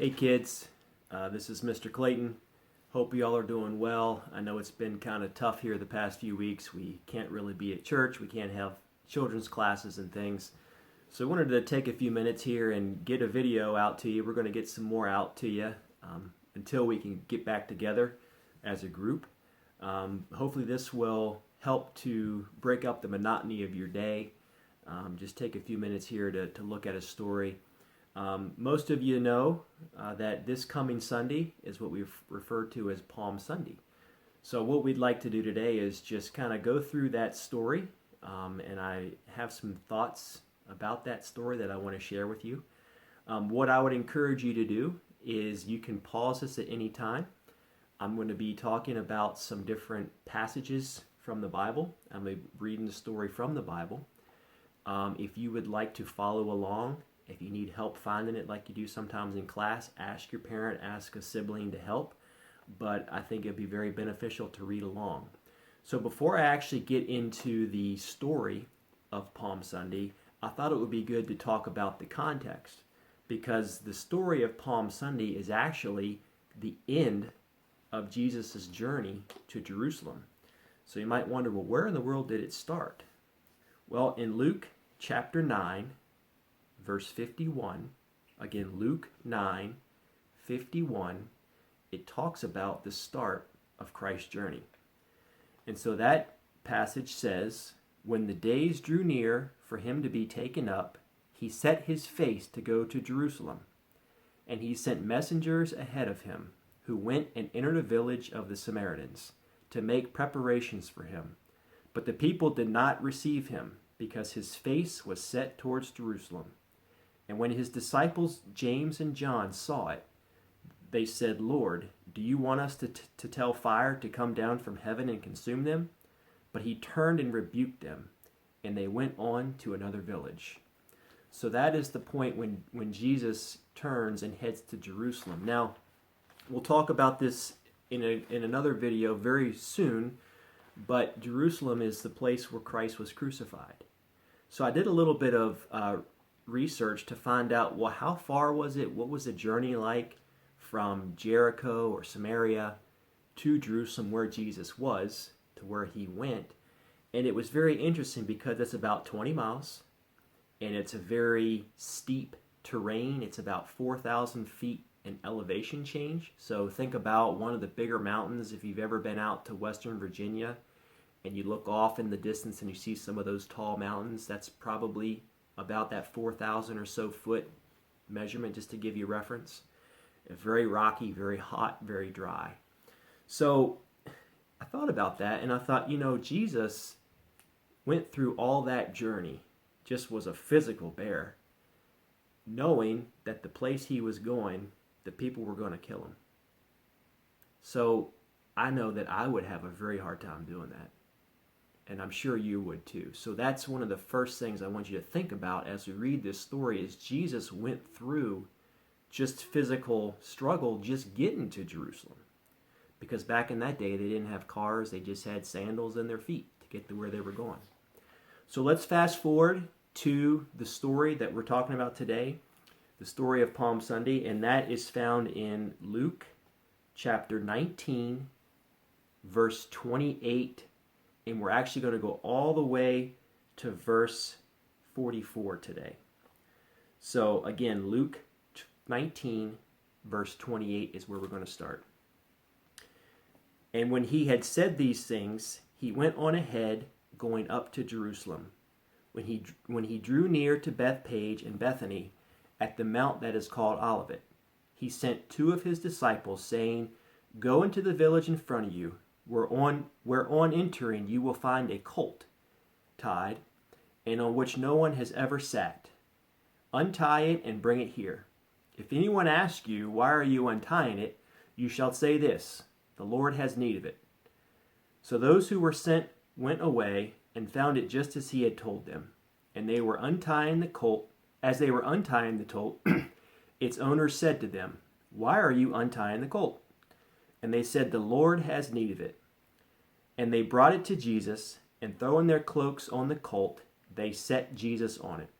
Hey kids, this is Mr. Clayton. Hope y'all are doing well. I know it's been kind of tough here the past few weeks. We can't really be at church. We can't have children's classes and things. So I wanted to take a few minutes here and get a video out to you. We're going to get some more out to you until we can get back together as a group. Hopefully this will help to break up the monotony of your day. Just take a few minutes here to look at a story. Most of you know that this coming Sunday is what we've referred to as Palm Sunday. So what we'd like to do today is just kind of go through that story, and I have some thoughts about that story that I want to share with you. What I would encourage you to do is you can pause this at any time. I'm going to be talking about some different passages from the Bible. I'm going to be reading the story from the Bible. If you would like to follow along, if you need help finding it like you do sometimes in class, ask your parent, ask a sibling to help. But I think it'd be very beneficial to read along. So before I actually get into the story of Palm Sunday, I thought it would be good to talk about the context. Because the story of Palm Sunday is actually the end of Jesus' journey to Jerusalem. So you might wonder, well, where in the world did it start? Well, in Luke chapter 9, verse 51, again, Luke 9:51, it talks about the start of Christ's journey. And so that passage says, when the days drew near for him to be taken up, he set his face to go to Jerusalem. And he sent messengers ahead of him, who went and entered a village of the Samaritans, to make preparations for him. But the people did not receive him, because his face was set towards Jerusalem. And when his disciples James and John saw it, they said, Lord, do you want us to tell fire to come down from heaven and consume them? But he turned and rebuked them, and they went on to another village. So that is the point when Jesus turns and heads to Jerusalem. Now, we'll talk about this in another video very soon, but Jerusalem is the place where Christ was crucified. So I did a little bit of research to find out, well, how far was it? What was the journey like from Jericho or Samaria to Jerusalem, where Jesus was, to where he went? And it was very interesting because it's about 20 miles, and it's a very steep terrain. It's about 4,000 feet in elevation change. So think about one of the bigger mountains. If you've ever been out to Western Virginia and you look off in the distance and you see some of those tall mountains, that's probably about that 4,000 or so foot measurement, just to give you reference. Very rocky, very hot, very dry. So I thought about that, and I thought, Jesus went through all that journey, just was a physical bear, knowing that the place he was going, the people were going to kill him. So I know that I would have a very hard time doing that. And I'm sure you would too. So that's one of the first things I want you to think about as we read this story, is Jesus went through just physical struggle just getting to Jerusalem. Because back in that day, they didn't have cars. They just had sandals in their feet to get to where they were going. So let's fast forward to the story that we're talking about today, the story of Palm Sunday, and that is found in Luke chapter 19, verse 28. And we're actually going to go all the way to verse 44 today. So again, Luke 19, verse 28 is where we're going to start. And when he had said these things, he went on ahead, going up to Jerusalem. When he drew near to Bethpage and Bethany, at the mount that is called Olivet, he sent two of his disciples, saying, Go into the village in front of you, where on entering you will find a colt tied, and on which no one has ever sat. Untie it and bring it here. If anyone asks you, Why are you untying it? You shall say this, The Lord has need of it. So those who were sent went away and found it just as he had told them. And they were untying the colt. As they were untying the colt, its owner said to them, Why are you untying the colt? And they said, The Lord has need of it. And they brought it to Jesus, and throwing their cloaks on the colt, they set Jesus on it.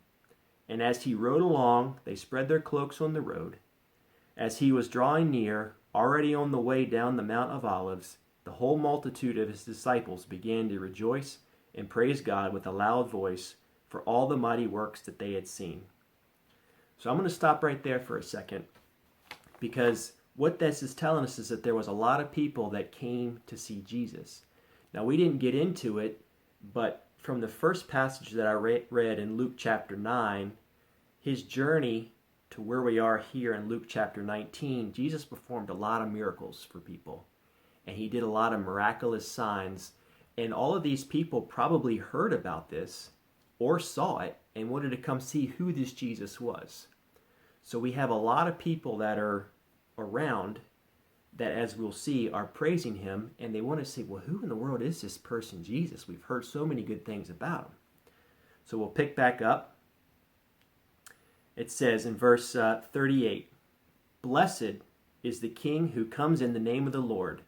And as he rode along, they spread their cloaks on the road. As he was drawing near, already on the way down the Mount of Olives, the whole multitude of his disciples began to rejoice and praise God with a loud voice for all the mighty works that they had seen. So I'm going to stop right there for a second, because what this is telling us is that there was a lot of people that came to see Jesus. Now, we didn't get into it, but from the first passage that I read in Luke chapter 9, his journey to where we are here in Luke chapter 19, Jesus performed a lot of miracles for people. And he did a lot of miraculous signs. And all of these people probably heard about this or saw it and wanted to come see who this Jesus was. So we have a lot of people that are around that, as we'll see, are praising him, and they want to say, well, who in the world is this person Jesus? We've heard so many good things about him. So we'll pick back up. It says in verse 38, "Blessed is the King who comes in the name of the Lord,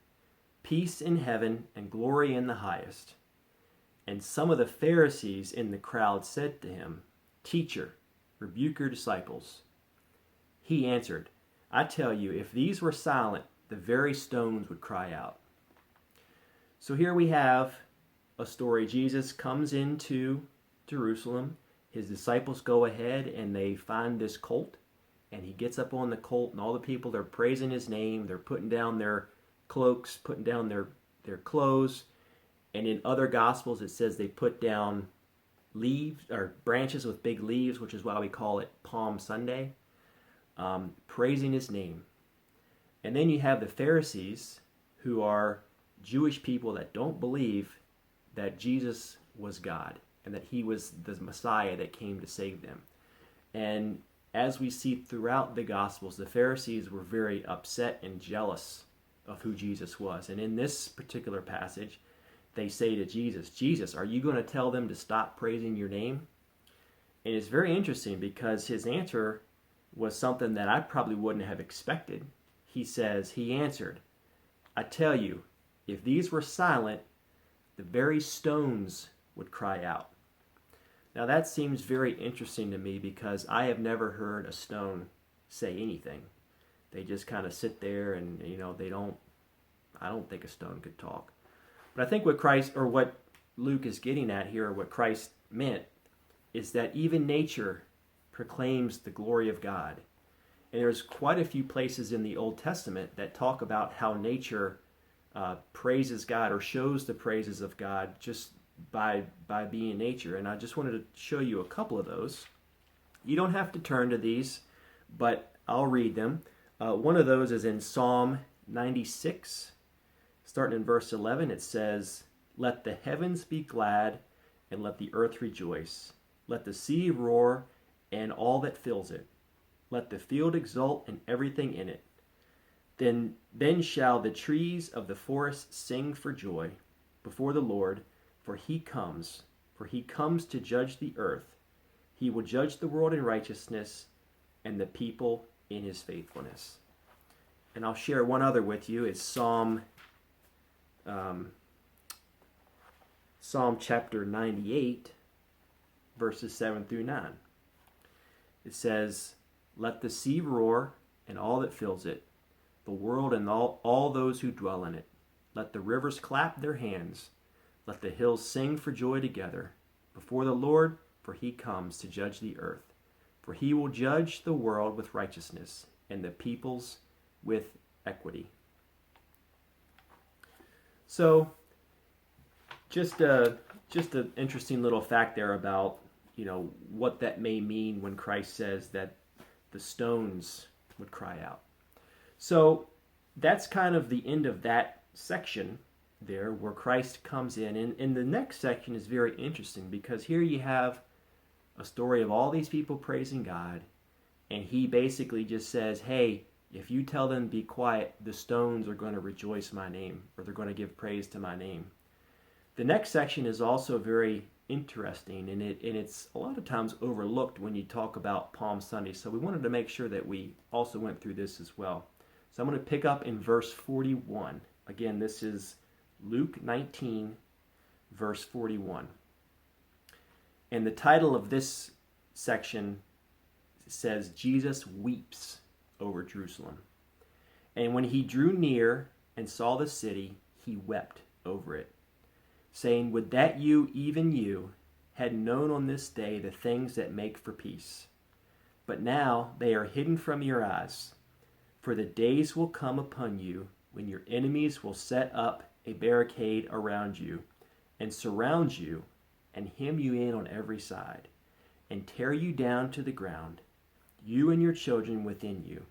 peace in heaven and glory in the highest." And some of the Pharisees in the crowd said to him, "Teacher, rebuke your disciples." He answered, "I tell you, if these were silent, the very stones would cry out." So here we have a story. Jesus comes into Jerusalem. His disciples go ahead and they find this colt, and he gets up on the colt, and all the people are praising his name. They're putting down their cloaks, putting down their clothes. And in other gospels it says they put down leaves or branches with big leaves, which is why we call it Palm Sunday, praising his name. And then you have the Pharisees, who are Jewish people that don't believe that Jesus was God and that he was the Messiah that came to save them. And as we see throughout the Gospels, the Pharisees were very upset and jealous of who Jesus was. And in this particular passage, they say to Jesus, "Jesus, are you going to tell them to stop praising your name?" And it's very interesting because his answer was something that I probably wouldn't have expected. He answered, "I tell you, if these were silent, the very stones would cry out." Now that seems very interesting to me because I have never heard a stone say anything. They just kind of sit there and, I don't think a stone could talk. But I think what Luke is getting at here, or what Christ meant, is that even nature proclaims the glory of God. And there's quite a few places in the Old Testament that talk about how nature praises God or shows the praises of God just by being nature. And I just wanted to show you a couple of those. You don't have to turn to these, but I'll read them. One of those is in Psalm 96. Starting in verse 11, it says, "Let the heavens be glad, and let the earth rejoice. Let the sea roar, and all that fills it. Let the field exult, and everything in it. Then shall the trees of the forest sing for joy before the Lord, for he comes to judge the earth. He will judge the world in righteousness, and the people in his faithfulness." And I'll share one other with you. It's Psalm chapter 98, verses 7 through 9. It says, "Let the sea roar and all that fills it, the world and all those who dwell in it. Let the rivers clap their hands. Let the hills sing for joy together before the Lord, for he comes to judge the earth. For he will judge the world with righteousness and the peoples with equity." So, just an interesting little fact there about, what that may mean when Christ says that the stones would cry out. So, that's kind of the end of that section there where Christ comes in. And the next section is very interesting because here you have a story of all these people praising God, and he basically just says, hey, if you tell them to be quiet, the stones are going to rejoice my name, or they're going to give praise to my name. The next section is also very interesting, and it's a lot of times overlooked when you talk about Palm Sunday, so we wanted to make sure that we also went through this as well. So I'm going to pick up in verse 41. Again, this is Luke 19, verse 41. And the title of this section says, "Jesus weeps over Jerusalem. And when he drew near and saw the city, he wept over it, saying, would that you, even you, had known on this day the things that make for peace. But now they are hidden from your eyes. For the days will come upon you when your enemies will set up a barricade around you and surround you and hem you in on every side and tear you down to the ground, you and your children within you.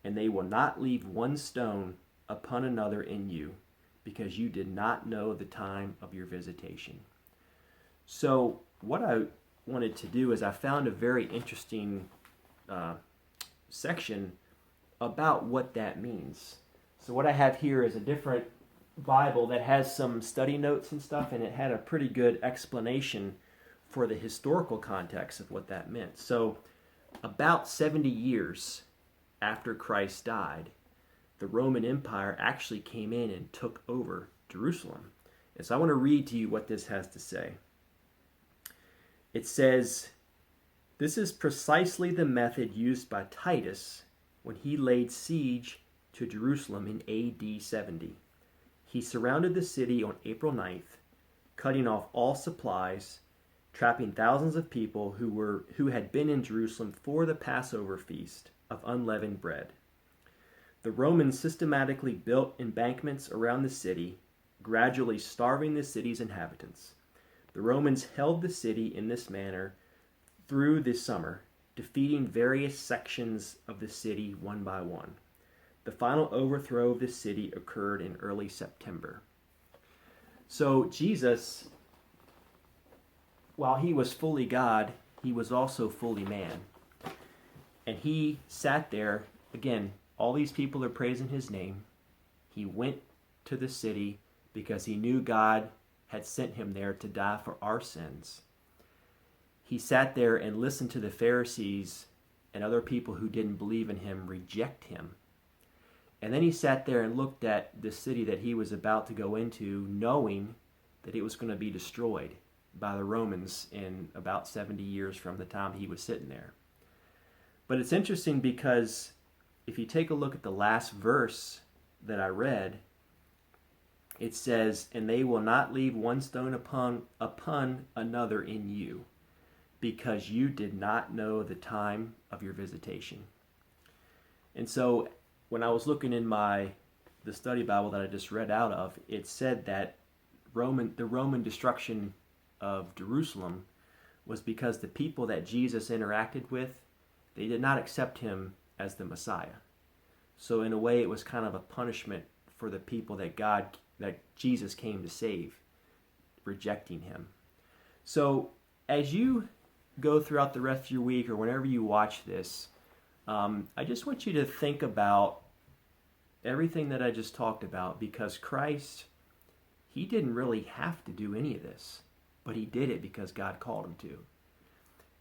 And they will not leave one stone upon another in you, because you did not know the time of your visitation. So what I wanted to do is I found a very interesting section about what that means. So what I have here is a different Bible that has some study notes and stuff, and it had a pretty good explanation for the historical context of what that meant. So about 70 years after Christ died, the Roman Empire actually came in and took over Jerusalem. And so I want to read to you what this has to say. It says, this is precisely the method used by Titus when he laid siege to Jerusalem in AD 70. He surrounded the city on April 9th, cutting off all supplies, trapping thousands of people who had been in Jerusalem for the Passover feast of unleavened bread. The Romans systematically built embankments around the city, gradually starving the city's inhabitants. The Romans held the city in this manner through the summer, defeating various sections of the city one by one. The final overthrow of the city occurred in early September. So Jesus, while he was fully God, he was also fully man. And he sat there, again, all these people are praising his name. He went to the city because he knew God had sent him there to die for our sins. He sat there and listened to the Pharisees and other people who didn't believe in him reject him. And then he sat there and looked at the city that he was about to go into, knowing that it was going to be destroyed by the Romans in about 70 years from the time he was sitting there. But it's interesting because if you take a look at the last verse that I read, it says, and they will not leave one stone upon another in you, because you did not know the time of your visitation. And so when I was looking in the study Bible that I just read out of, it said that the Roman destruction of Jerusalem was because the people that Jesus interacted with, they did not accept him as the Messiah. So in a way, it was kind of a punishment for the people that Jesus came to save, rejecting him. So as you go throughout the rest of your week or whenever you watch this, I just want you to think about everything that I just talked about, because Christ, he didn't really have to do any of this, but he did it because God called him to.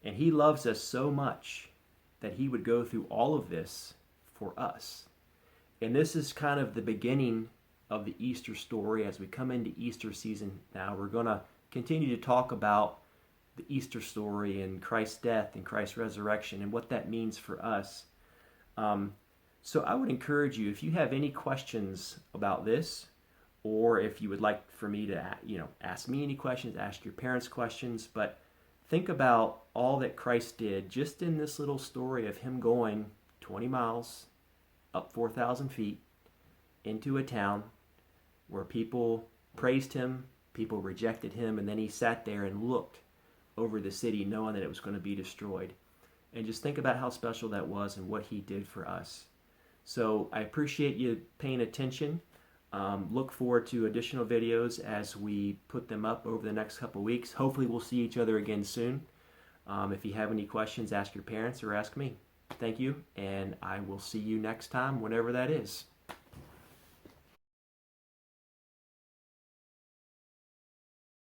And he loves us so much that he would go through all of this for us. And this is kind of the beginning of the Easter story. As we come into Easter season now, we're going to continue to talk about the Easter story and Christ's death and Christ's resurrection and what that means for us. So I would encourage you, if you have any questions about this, or if you would like for me to ask me any questions, ask your parents questions, but think about all that Christ did just in this little story of him going 20 miles up 4,000 feet into a town where people praised him, people rejected him, and then he sat there and looked over the city knowing that it was going to be destroyed. And just think about how special that was and what he did for us. So I appreciate you paying attention. Look forward to additional videos as we put them up over the next couple weeks. Hopefully we'll see each other again soon. If you have any questions, ask your parents or ask me. Thank you, and I will see you next time, whenever that is.